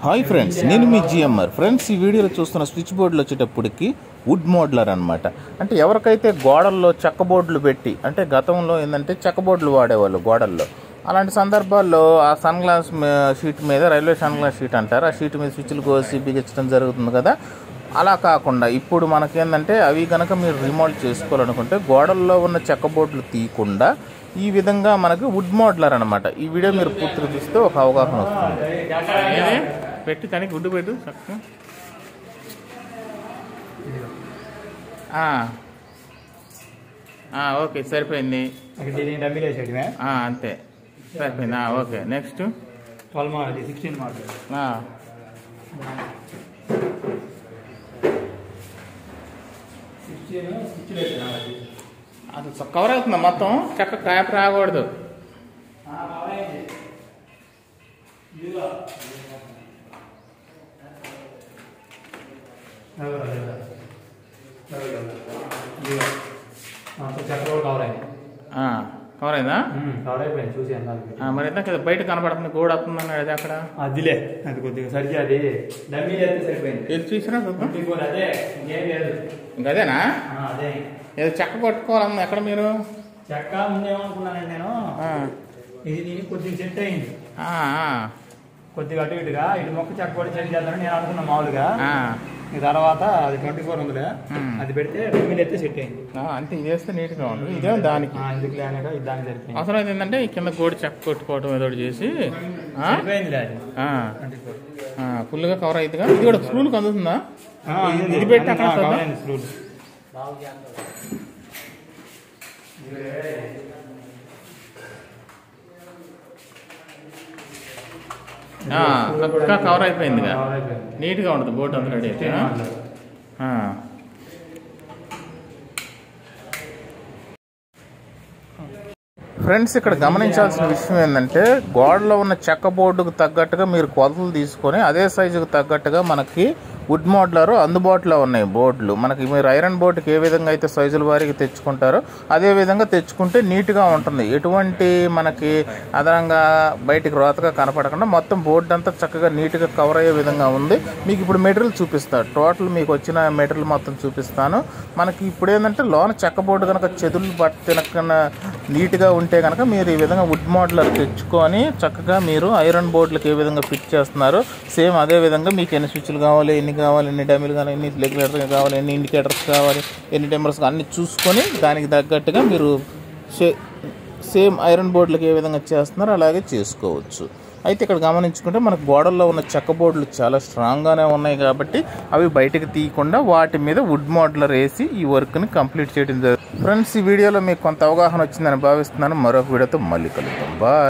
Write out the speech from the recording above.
Hi friends, నేను మీ GMR. Friends, ఈ వీడియోలో చూస్తున్న స్విచ్ బోర్డులు వచ్చేటప్పటికి వుడ్ మోడ్లర్ అనమాట. అంటే ఎవరికైతే గోడల్లో చెక్క బోర్డులు పెట్టి, అంటే గతంలో ఏంటంటే చెక్క బోర్డులు వాడేవాళ్ళు గోడల్లో, అలాంటి సందర్భాల్లో ఆ సన్ గ్లాస్ షీట్ మీద, రైల్వే సన్ గ్లాస్ షీట్ అంటారు, ఆ షీట్ మీద స్విచ్లు కోసి బిగించడం జరుగుతుంది కదా. అలా కాకుండా ఇప్పుడు మనకేంటంటే అవి కనుక మీరు రిమోల్డ్ చేసుకోవాలనుకుంటే గోడల్లో ఉన్న చెక్క బోర్డులు తీయకుండా ఈ విధంగా మనకి వుడ్ మోడ్లర్ అనమాట. ఈ వీడియో మీరు పూర్తిగా చూస్తే ఒక అవగాహన వస్తుంది. పెట్టి తనకి గుడ్డు పెట్టు చక్కగా. ఓకే, సరిపోయింది. అంతే, సరిపోయింది. Okay, next 12 model, 16 model. అసలు కవర్ అవుతుందా మొత్తం? చెక్క కాయపు రాకూడదు. కవర్ అయిందా? కవర్ అయిపోయింది, చూసి మరి ఎంత బయట కనపడుతుంది, గోడ వస్తుంది అన్నాడు అక్కడ. అదిలే, అది కొద్దిగా సరిగ్గా అది డమ్మీ అయితే సరిపోయింది. ఏది చూసినా అదే ఇంకేం లేదు. ఇంకదేనా? అదే ఏదో చెక్క కొట్టుకోవాలన్నా ఎక్కడ మీరు? చెక్క ఉందేమనుకున్నానండి నేను. ఇది దీనికి కొద్దిగా సెట్ అయింది, కొద్దిగా అటు ఇటుగా. ఇటు మొక్క చెక్క కూడా సెట్ చేద్దామని నేను అనుకున్నా మామూలుగా. ఈ తర్వాత అది 24 ఉందిలే, అది పెడితే డమ్మీలు అయితే సెట్ అయింది. అంతే, ఇది వేస్తే నీట్ గా ఉంటుంది. ఇదే దానికి ఎందుకు లేనక దానికి సరిపోయింది. అవసరం ఏంటంటే ఈ కింద గోడి చెక్క కొట్టుకోవటం ఏదో చేసి ఫుల్ గా కవర్ అవుతుందిగా. ఇది కూడా స్క్రూలు అందుతుందా? ఇది పెట్టి అక్కడ స్క్రూలు కవర్ అయిపోయింది, నీట్ గా ఉంటుంది బోట్ అంతా రెడీ అయితే. ఫ్రెండ్స్, ఇక్కడ గమనించాల్సిన విషయం ఏంటంటే గోడలో ఉన్న చెక్క బోర్డుకు తగ్గట్టుగా మీరు కొలతలు తీసుకొని అదే సైజుకు తగ్గట్టుగా మనకి వుడ్ మోడ్లర్ అందుబాటులో ఉన్నాయి బోర్డులు. మనకి మీరు ఐరన్ బోర్డుకి ఏ విధంగా అయితే సైజుల వారికి తెచ్చుకుంటారో అదే విధంగా తెచ్చుకుంటే నీట్గా ఉంటుంది. ఎటువంటి మనకి అదనంగా బయటికి రోతగా కనపడకుండా మొత్తం బోర్డు అంతా చక్కగా నీట్గా కవర్ అయ్యే విధంగా ఉంది. మీకు ఇప్పుడు మెటీరియల్ చూపిస్తాను, టోటల్ మీకు వచ్చిన మెటీరియల్ మొత్తం చూపిస్తాను. మనకి ఇప్పుడు ఏంటంటే లోన చెక్క బోర్డు కనుక చెదులు తినకన్నా నీట్గా ఉంటే కనుక మీరు ఈ విధంగా వుడ్ మోడ్లర్ తెచ్చుకొని చక్కగా మీరు ఐరన్ బోర్డులకు ఏ విధంగా ఫిట్ చేస్తున్నారో సేమ్ అదే విధంగా మీకు ఎన్ని స్విచ్లు కావాలి, ఎన్ని కావాలి, ఎన్ని డమ్మీలు కావాలి, ఎన్ని రెగ్యులేటర్స్ కావాలి, ఎన్ని ఇండికేటర్స్ కావాలి, ఎన్ని టెంపర్స్ అన్ని చూసుకొని దానికి తగ్గట్టుగా మీరు సేమ్ ఐరన్ బోర్డులకు ఏ విధంగా చేస్తున్నారో అలాగే చేసుకోవచ్చు. అయితే ఇక్కడ గమనించుకుంటే మనకు గోడల్లో ఉన్న చెక్క బోర్డులు చాలా స్ట్రాంగ్గానే ఉన్నాయి కాబట్టి అవి బయటకు తీయకుండా వాటి మీద వుడ్ మోడ్లర్ వేసి ఈ వర్క్ని కంప్లీట్ చేయడం జరుగుతుంది. ఫ్రెండ్స్, ఈ వీడియోలో మీకు కొంత అవగాహన వచ్చిందని భావిస్తున్నాను. మరొక వీడియోతో మళ్ళీ కలుద్దాం. బాయ్.